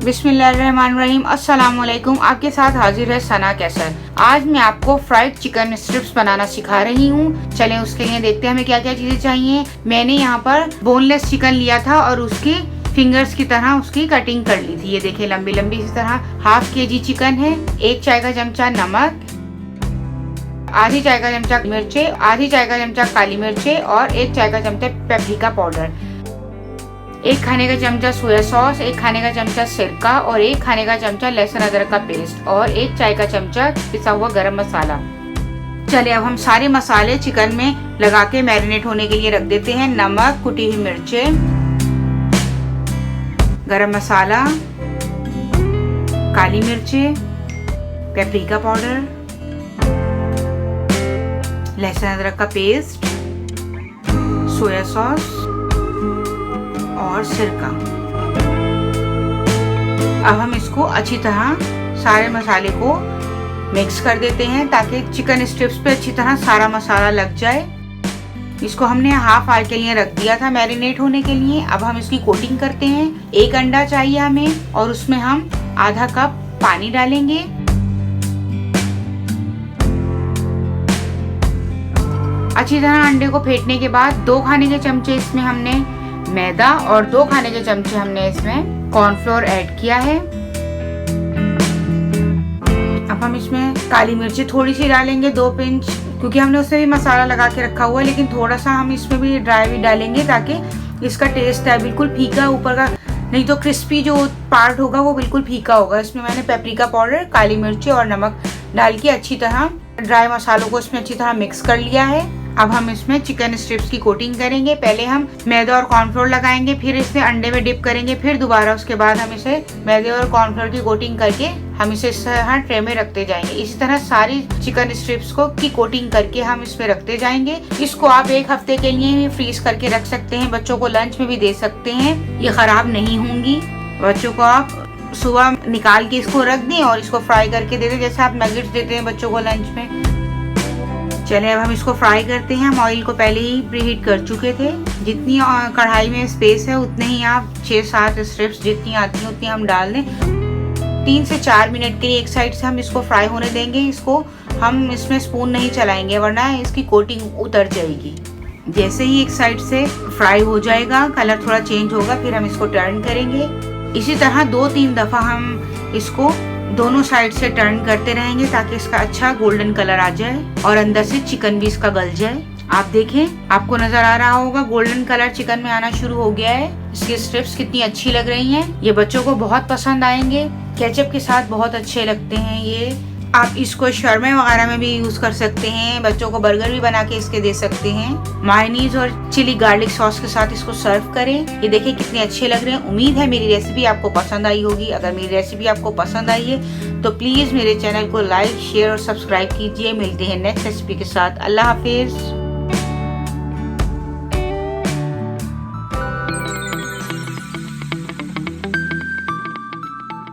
बिस्मिल्लाहिर्रहमानिर्रहीम। अस्सलाम वालेकुम। आपके साथ हाजिर है सना कैसर। आज मैं आपको फ्राइड चिकन स्ट्रिप्स बनाना सिखा रही हूँ। चलें उसके लिए देखते हैं हमें क्या क्या चीजें चाहिए। मैंने यहाँ पर बोनलेस चिकन लिया था और उसकी फिंगर्स की तरह उसकी कटिंग कर ली थी। ये देखिए लंबी लंबी इस तरह। हाफ केजी चिकन है। 1 चाय का चमचा नमक, आधी चाय का चमचा मिर्चे, आधी चाय का चमचा काली मिर्चे और 1 चाय का चमचा पेपरिका पाउडर, 1 खाने का चमचा सोया सॉस, 1 खाने का चमचा सिरका और 1 खाने का चमचा लहसुन अदरक का पेस्ट और 1 चाय का चमचा पिसा हुआ गरम मसाला। चलिए अब हम सारे मसाले चिकन में लगा के मैरिनेट होने के लिए रख देते हैं। नमक, कुटी हुई मिर्चें, गरम मसाला, काली मिर्चें, पेपरिका पाउडर, लहसुन अदरक का पेस्ट, सोया सॉस और सिरका। अब हम इसको अच्छी तरह सारे मसाले को मिक्स कर देते हैं ताकि चिकन स्ट्रिप्स पे अच्छी तरह सारा मसाला लग जाए। इसको हमने हाफ आवर के लिए रख दिया था मैरिनेट होने के लिए। अब हम इसकी कोटिंग करते हैं। 1 अंडा चाहिए हमें और उसमें हम आधा कप पानी डालेंगे। अच्छी तरह अंडे को फेंटने के बाद 2 खाने के चमचे इसमें हमने मैदा और 2 खाने के चमचे हमने इसमें कॉर्नफ्लोर ऐड किया है। अब हम इसमें काली मिर्ची थोड़ी सी डालेंगे, 2 पिंच, क्योंकि हमने उससे भी मसाला लगा के रखा हुआ है, लेकिन थोड़ा सा हम इसमें भी ड्राई भी डालेंगे ताकि इसका टेस्ट है बिल्कुल फीका ऊपर का, नहीं तो क्रिस्पी जो पार्ट होगा वो बिल्कुल फीका होगा। इसमें मैंने पेपरिका पाउडर, काली मिर्ची और नमक डाल के अच्छी तरह ड्राई मसालों को इसमें अच्छी तरह मिक्स कर लिया है। अब हम इसमें चिकन स्ट्रिप्स की कोटिंग करेंगे। पहले हम मैदा और कॉर्नफ्लोर लगाएंगे, फिर इसे अंडे में डिप करेंगे, फिर दोबारा उसके बाद हम इसे मैदे और कॉर्नफ्लोर की कोटिंग करके हम इसे इस तरह ट्रे में रखते जाएंगे। इसी तरह सारी चिकन स्ट्रिप्स को की कोटिंग करके हम इसमें रखते जाएंगे। इसको आप 1 हफ्ते के लिए भी फ्रीज करके रख सकते हैं। बच्चों को लंच में भी दे सकते हैं, ये खराब नहीं होंगी। बच्चों को आप सुबह निकाल के इसको रख दें और इसको फ्राई करके दे दें, जैसे आप नगेट्स देते हैं बच्चों को लंच में। चलिए अब हम इसको फ्राई करते हैं। हम ऑयल को पहले ही प्रीहीट कर चुके थे। जितनी कढ़ाई में स्पेस है उतने ही आप 6-7 स्ट्रिप्स जितनी आती हैं उतनी हम डाल दें। 3 से 4 मिनट के लिए एक साइड से हम इसको फ्राई होने देंगे। इसको हम इसमें स्पून नहीं चलाएंगे वरना इसकी कोटिंग उतर जाएगी। जैसे ही एक साइड से फ्राई हो जाएगा, कलर थोड़ा चेंज होगा, फिर हम इसको टर्न करेंगे। इसी तरह 2-3 दफा हम इसको दोनों साइड से टर्न करते रहेंगे ताकि इसका अच्छा गोल्डन कलर आ जाए और अंदर से चिकन भी इसका गल जाए। आप देखें, आपको नजर आ रहा होगा गोल्डन कलर चिकन में आना शुरू हो गया है। इसकी स्ट्रिप्स कितनी अच्छी लग रही हैं। ये बच्चों को बहुत पसंद आएंगे। केचप के साथ बहुत अच्छे लगते हैं ये। आप इसको शर्मे वगैरह में भी यूज कर सकते हैं। बच्चों को बर्गर भी बना के इसके दे सकते हैं। मायोनीज और चिली गार्लिक सॉस के साथ इसको सर्व करें। ये देखिए कितने अच्छे लग रहे हैं। उम्मीद है मेरी रेसिपी आपको पसंद आई होगी। अगर मेरी रेसिपी आपको पसंद आई है तो प्लीज मेरे चैनल को लाइक, शेयर और सब्सक्राइब कीजिए। मिलते हैं नेक्स्ट रेसिपी के साथ। अल्लाह हाफिज।